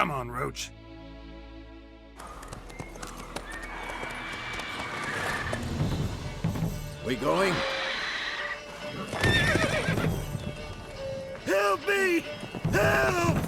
Come on, Roach. We going? Help me! Help!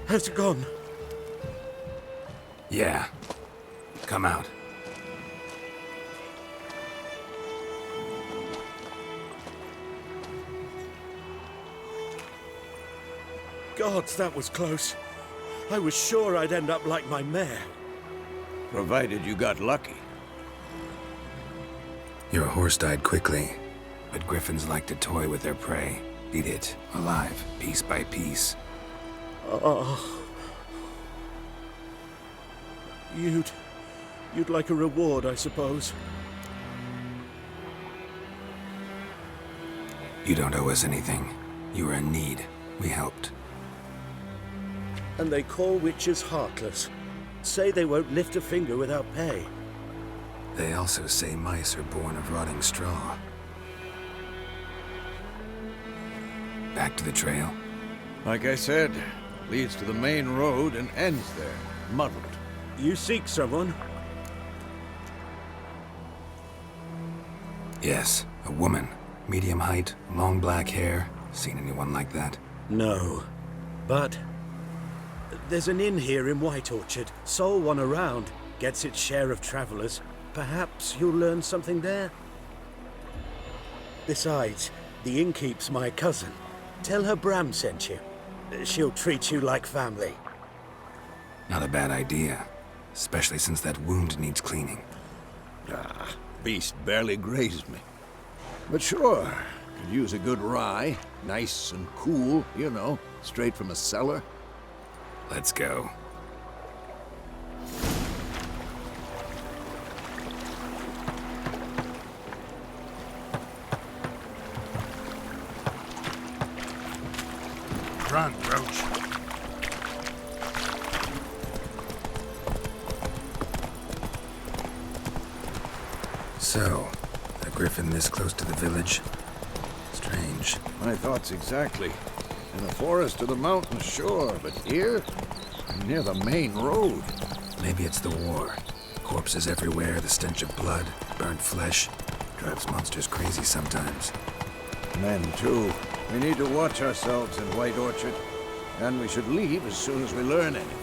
Has it gone? Yeah. Come out. Gods, that was close. I was sure I'd end up like my mare. Provided you got lucky. Your horse died quickly, but griffins like to toy with their prey. Eat it, alive, piece by piece. Oh. You'd like a reward, I suppose. You don't owe us anything. You were in need. We helped. And they call witches heartless. Say they won't lift a finger without pay. They also say mice are born of rotting straw. Back to the trail. Like I said, leads to the main road and ends there, muddled. You seek someone? Yes, a woman. Medium height, long black hair. Seen anyone like that? No. But there's an inn here in White Orchard. Sole one around. Gets its share of travelers. Perhaps you'll learn something there? Besides, the innkeep's my cousin. Tell her Bram sent you. She'll treat you like family. Not a bad idea. Especially since that wound needs cleaning. Ah, beast barely grazed me. But sure, could use a good rye. Nice and cool, you know, straight from a cellar. Let's go. Run, Roach. So, a griffin this close to the village? Strange. My thoughts exactly. In the forest or the mountains, sure, but here? Near the main road. Maybe it's the war. Corpses everywhere, the stench of blood, burnt flesh. Drives monsters crazy sometimes. Men, too. We need to watch ourselves in White Orchard. And we should leave as soon as we learn anything.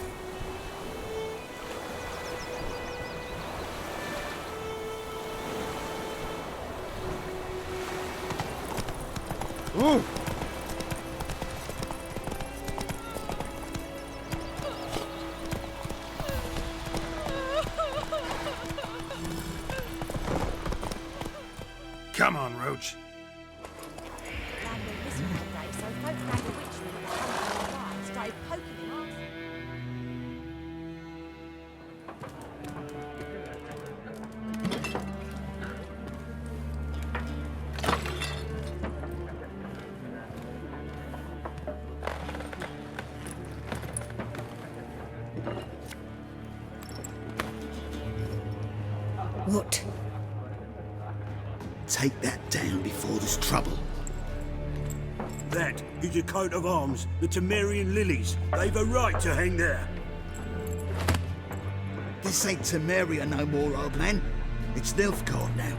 Ooh! Come on, Roach. What? Take that down before there's trouble. That is a coat of arms, the Temerian lilies. They've a right to hang there. This ain't Temeria no more, old man. It's Nilfgaard now.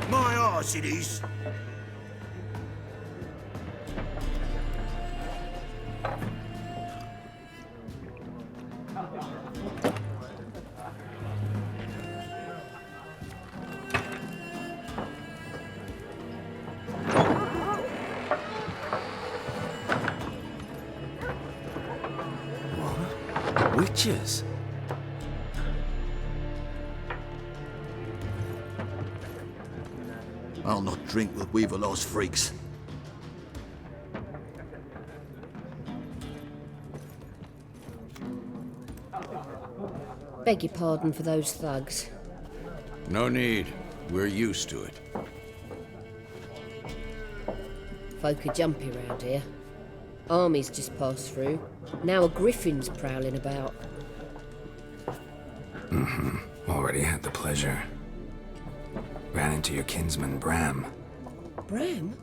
My arse it is. witches. I'll not drink with Weaverlaw's freaks. Beg your pardon for those thugs. No need. We're used to it. Folk are jumpy round here. Armies just passed through. Now a griffin's prowling about. Already had the pleasure. Ran into your kinsman, Bram. Bram?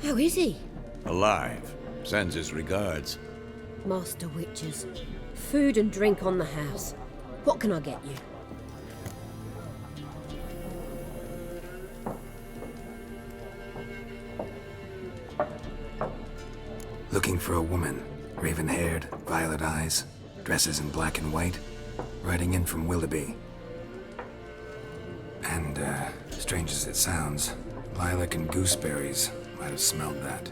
How is he? Alive. Sends his regards. Master Witches. Food and drink on the house. What can I get you? Looking for a woman. Raven-haired, violet eyes, dresses in black and white. Riding in from Willoughby. And, strange as it sounds, lilac and gooseberries might have smelled that.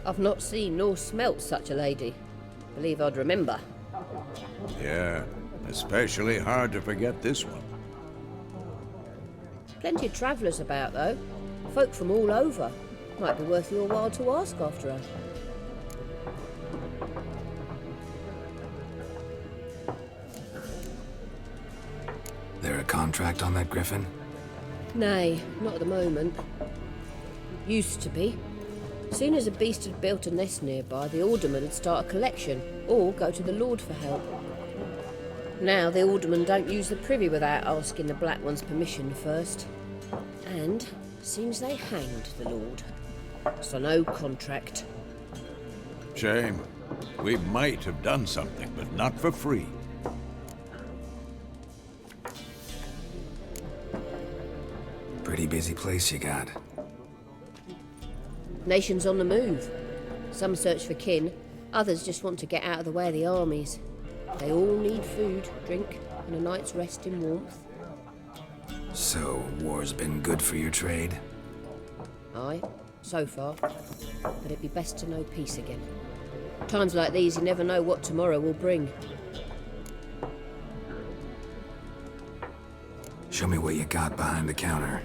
I've not seen nor smelt such a lady. Believe I'd remember. Yeah, especially hard to forget this one. Plenty of travellers about, though. Folk from all over. Might be worth your while to ask after her. There a contract on that griffin? Nay, not at the moment. Used to be. Soon as a beast had built a nest nearby, the alderman would start a collection, or go to the Lord for help. Now the aldermen don't use the privy without asking the Black One's permission first. And seems they hanged the Lord. So no contract. Shame. We might have done something, but not for free. Pretty busy place you got. Nations on the move. Some search for kin, others just want to get out of the way of the armies. They all need food, drink, and a night's rest in warmth. So, war's been good for your trade? Aye, so far. But it'd be best to know peace again. Times like these, you never know what tomorrow will bring. Show me what you got behind the counter.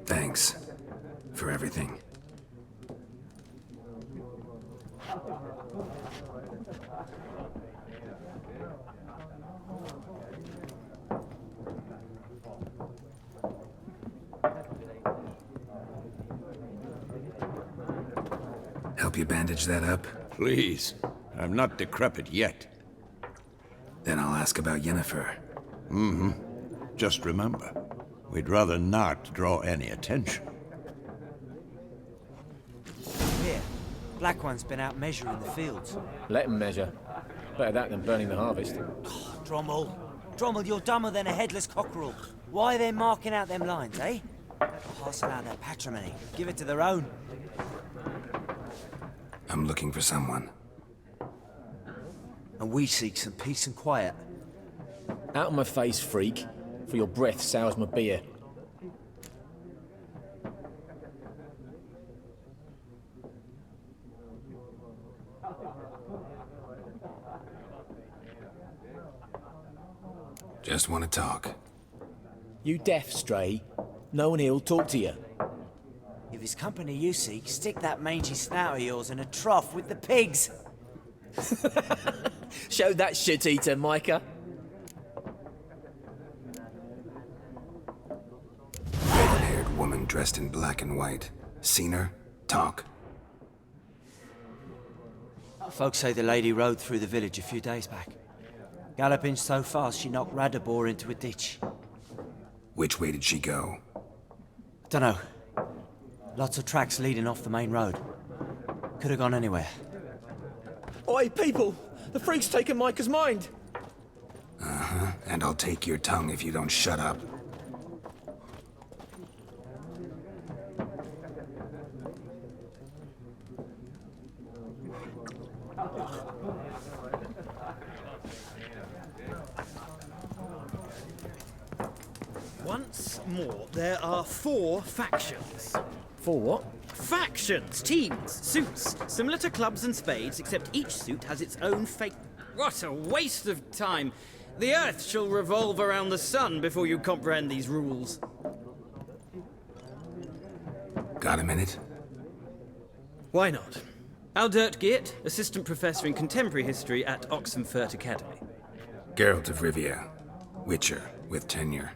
Thanks for everything. Help you bandage that up? Please. I'm not decrepit yet. Then I'll ask about Yennefer. Just remember, we'd rather not draw any attention. Here, Black One's been out measuring the fields. Let 'em measure. Better that than burning the harvest. Drommel. Drommel, you're dumber than a headless cockerel. Why are they marking out them lines, eh? Passing out their patrimony. Give it to their own. I'm looking for someone. And we seek some peace and quiet. Out of my face, freak, for your breath sours my beer. Just want to talk. You deaf, Stray? No one here'll talk to you. If it's company you seek, stick that mangy snout of yours in a trough with the pigs. Show that shit-eater, Micah. Red-haired woman dressed in black and white. Seen her? Talk. Folks say the lady rode through the village a few days back. Galloping so fast she knocked Radabor into a ditch. Which way did she go? Dunno. Lots of tracks leading off the main road. Could have gone anywhere. Oi, people! The freak's taken Micah's mind! Uh-huh, and I'll take your tongue if you don't shut up. Once more, there are 4 factions. For what? Factions, teams, suits, similar to clubs and spades, except each suit has its own fate. What a waste of time! The Earth shall revolve around the sun before you comprehend these rules. Got a minute? Why not? Aldert Geert, Assistant Professor in Contemporary History at Oxenfurt Academy. Geralt of Rivia. Witcher, with tenure.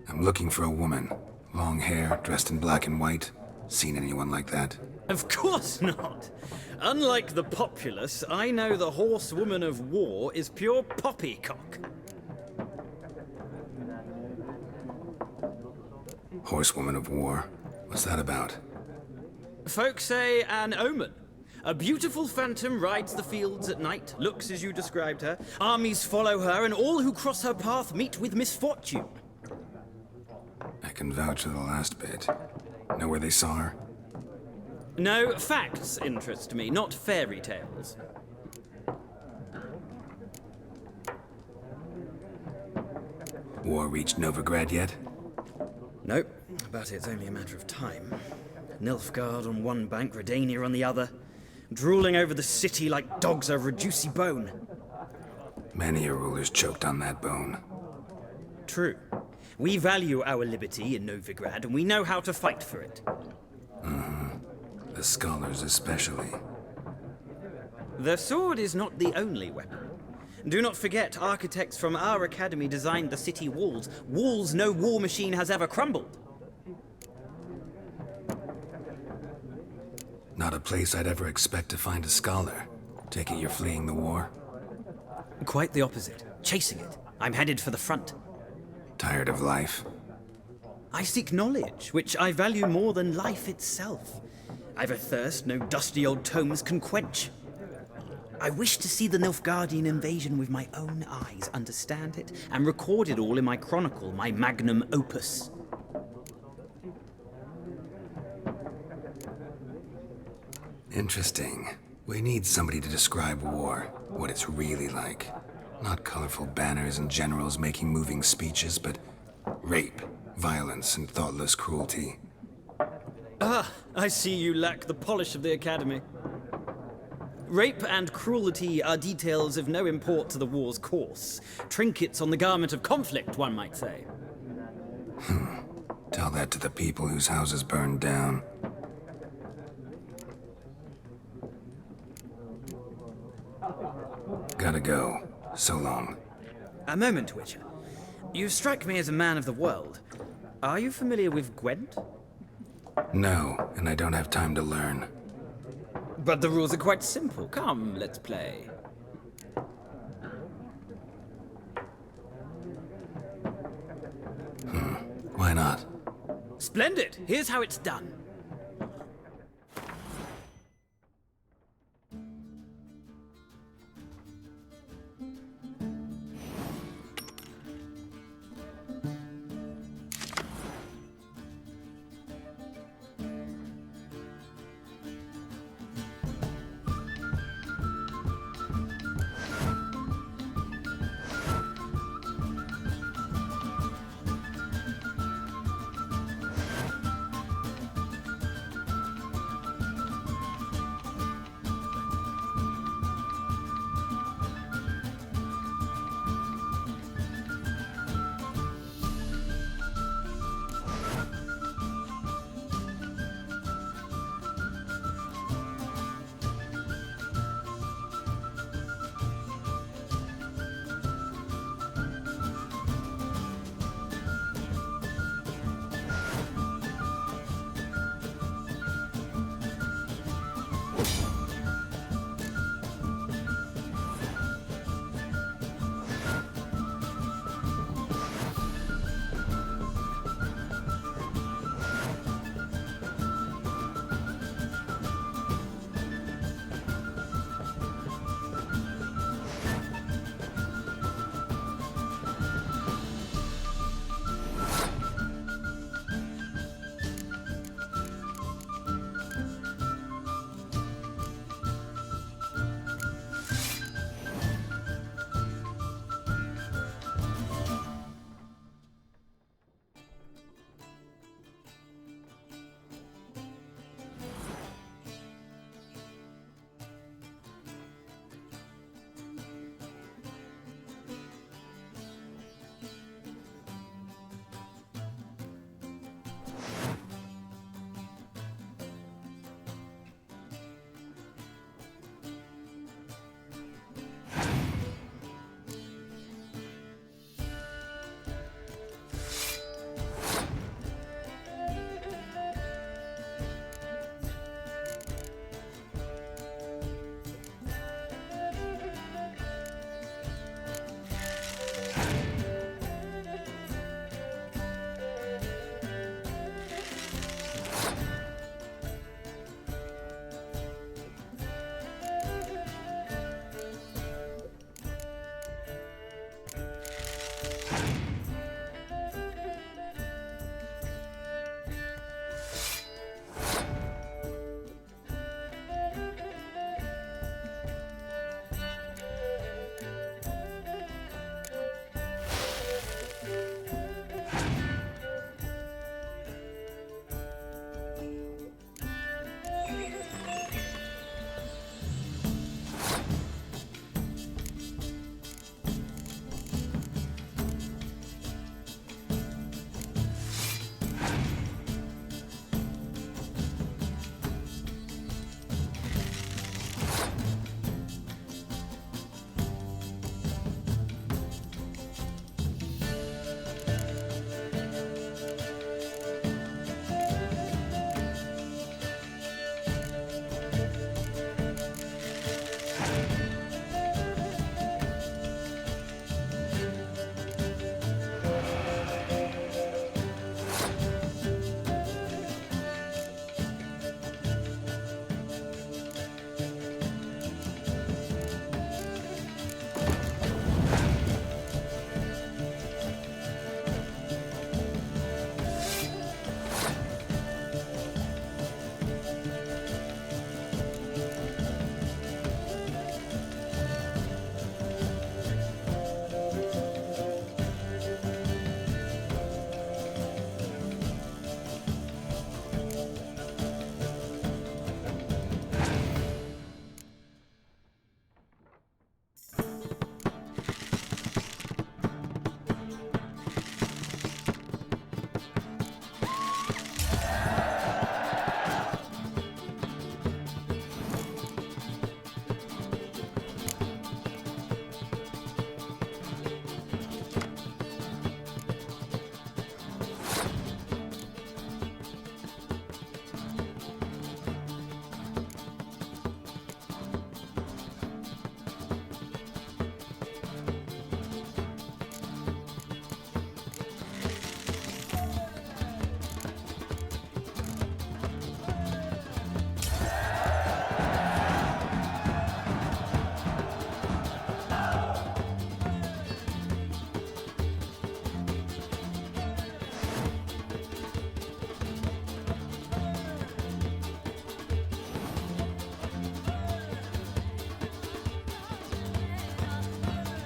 I'm looking for a woman. Long hair, dressed in black and white. Seen anyone like that? Of course not! Unlike the populace, I know the horsewoman of war is pure poppycock. Horsewoman of war? What's that about? Folk say an omen. A beautiful phantom rides the fields at night, looks as you described her. Armies follow her, and all who cross her path meet with misfortune. I can vouch for the last bit. Know where they saw her? No, facts interest me, not fairy tales. War reached Novigrad yet? Nope, but it's only a matter of time. Nilfgaard on one bank, Redania on the other, drooling over the city like dogs over a juicy bone. Many a ruler's choked on that bone. True. We value our liberty in Novigrad, and we know how to fight for it. The scholars especially. The sword is not the only weapon. Do not forget, architects from our academy designed the city walls. Walls no war machine has ever crumbled. Not a place I'd ever expect to find a scholar. Take it you're fleeing the war? Quite the opposite. Chasing it. I'm headed for the front. Tired of life? I seek knowledge, which I value more than life itself. I've a thirst no dusty old tomes can quench. I wish to see the Nilfgaardian invasion with my own eyes, understand it, and record it all in my chronicle, my magnum opus. Interesting. We need somebody to describe war, what it's really like. Not colorful banners and generals making moving speeches, but rape, violence, and thoughtless cruelty. Ah, I see you lack the polish of the academy. Rape and cruelty are details of no import to the war's course. Trinkets on the garment of conflict, one might say. Tell that to the people whose houses burned down. Gotta go. So long. A moment, Witcher. You strike me as a man of the world. Are you familiar with Gwent? No, and I don't have time to learn. But the rules are quite simple. Come, let's play. Why not? Splendid! Here's how it's done.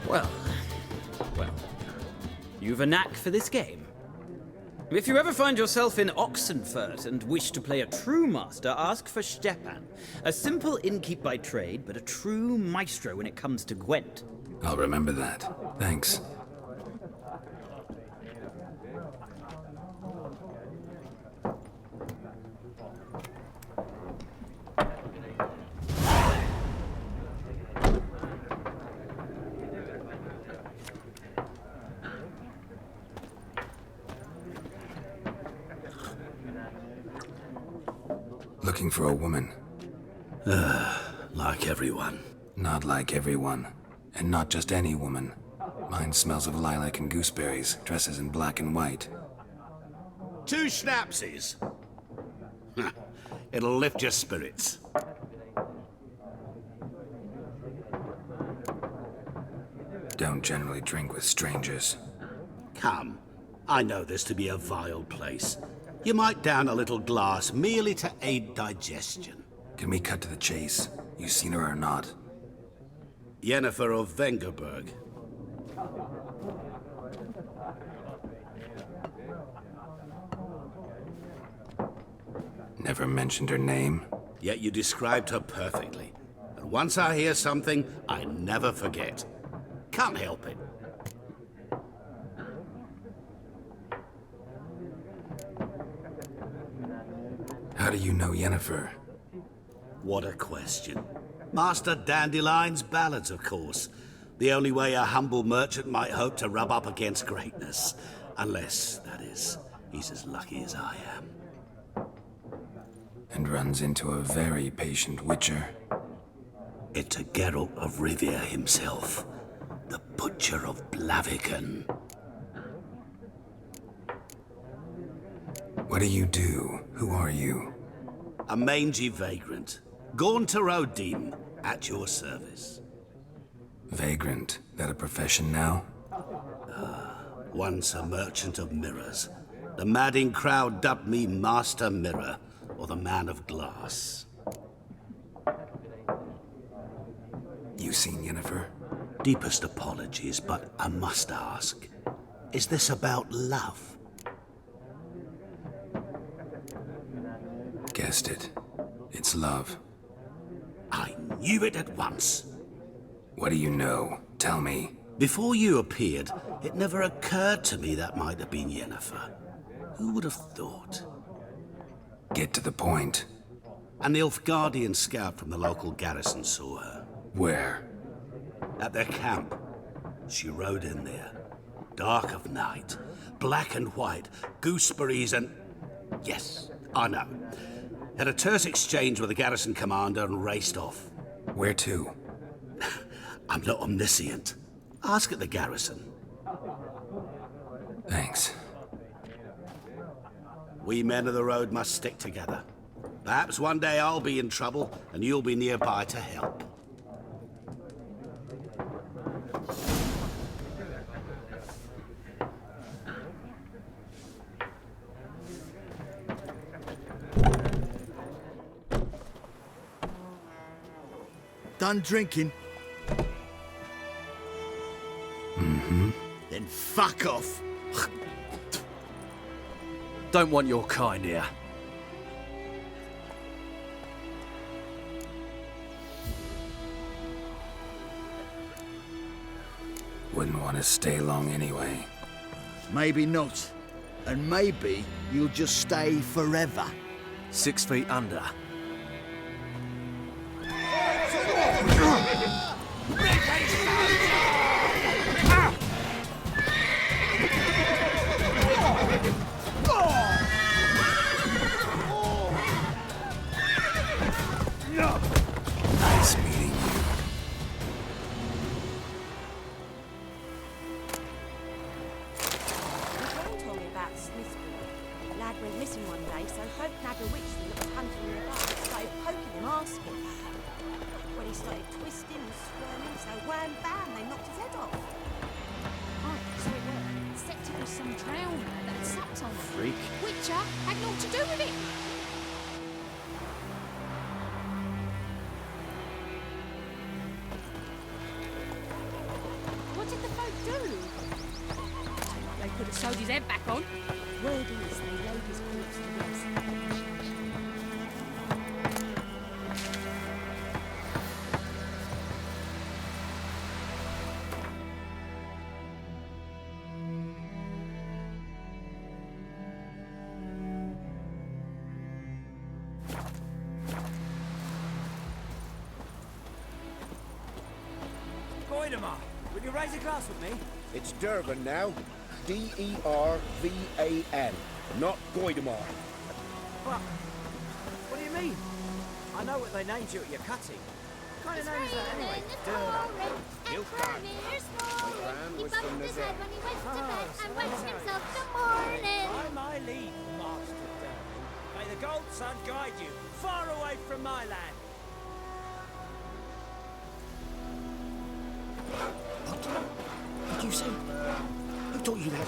Well, you've a knack for this game. If you ever find yourself in Oxenfurt and wish to play a true master, ask for Stepan. A simple innkeep by trade, but a true maestro when it comes to Gwent. I'll remember that. Thanks. Looking for a woman. Like everyone. Not like everyone. And not just any woman. Mine smells of lilac and gooseberries, dresses in black and white. 2 schnapsies. It'll lift your spirits. Don't generally drink with strangers. Come, I know this to be a vile place. You might down a little glass merely to aid digestion. Can we cut to the chase? You seen her or not? Yennefer of Vengerberg. Never mentioned her name? Yet you described her perfectly. And once I hear something, I never forget. Can't help it. How do you know Yennefer? What a question. Master Dandelion's ballads, of course. The only way a humble merchant might hope to rub up against greatness. Unless, that is, he's as lucky as I am. And runs into a very patient witcher. It's a Geralt of Rivia himself. The Butcher of Blaviken. What do you do? Who are you? A mangy vagrant. Gone to Odin, at your service. Vagrant. That a profession now? Once a merchant of mirrors. The madding crowd dubbed me Master Mirror, or the Man of Glass. You seen Yennefer? Deepest apologies, but I must ask. Is this about love? Guessed it. It's love. I knew it at once. What do you know? Tell me. Before you appeared, it never occurred to me that might have been Yennefer. Who would have thought? Get to the point. An Nilfgaardian scout from the local garrison saw her. Where? At their camp. She rode in there. Dark of night. Black and white. Gooseberries and... Yes, I know. Had a terse exchange with the garrison commander and raced off. Where to? I'm not omniscient. Ask at the garrison. Thanks. We men of the road must stick together. Perhaps one day I'll be in trouble and you'll be nearby to help. Done drinking? Mm-hmm. Then fuck off. Don't want your kind here. Wouldn't want to stay long anyway. Maybe not. And maybe you'll just stay forever. 6 feet under. Nice meeting you. John told me about Smithsburg. Lad went missing one day, so folk nabbed a witchman that was hunting in the bar and started poking him, asking. When he started twisting and squirming, so wham bam, they knocked his head off. Oh, so it was. Except it was some drowner that had supped on it. Freak. Witcher had naught to do with it. What have sewed his head back on. Word is they laid his corpse to rest. Goidemar, will you raise a glass with me? It's Durban now. D-E-R-V-A-N, not Goidemar. What do you mean? I know what they named you at your cutting. What kind of name is that anyway? Nilfgaard. My plan was from the dead. When he went to bed and wished himself good morning. By my leave, Master Durban. May the gold sun guide you far away from my land. What did you say? Who taught you that?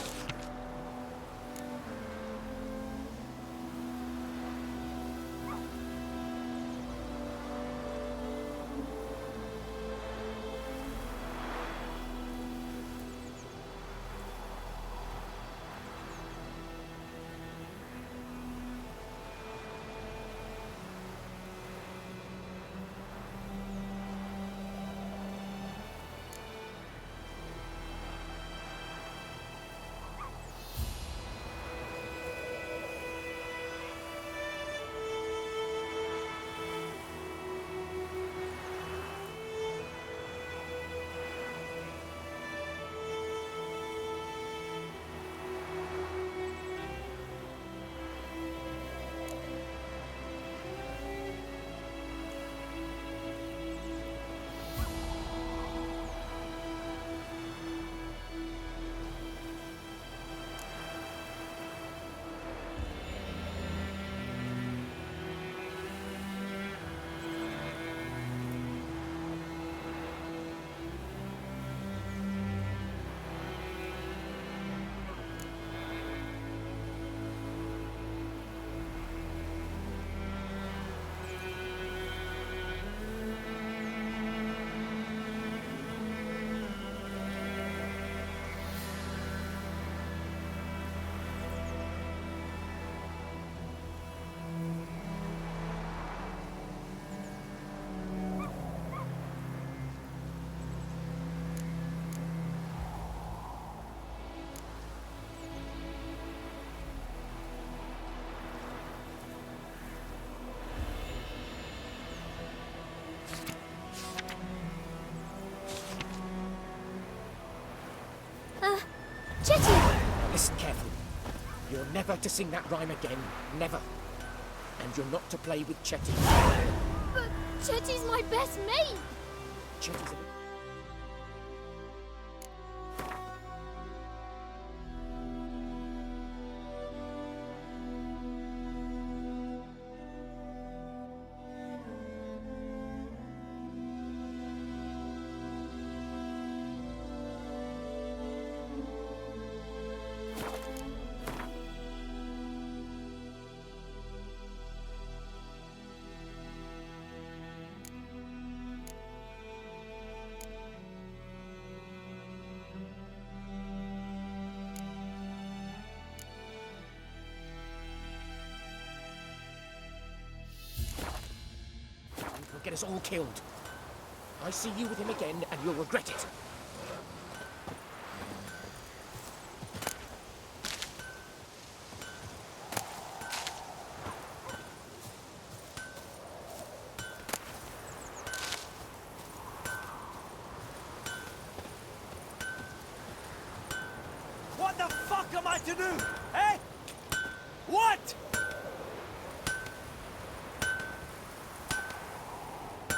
Chetty! Listen carefully. You're never to sing that rhyme again. Never. And you're not to play with Chetty. But Chetty's my best mate! Chetty's a... He'll get us all killed. I see you with him again, and you'll regret it. What the fuck am I to do? Eh? What?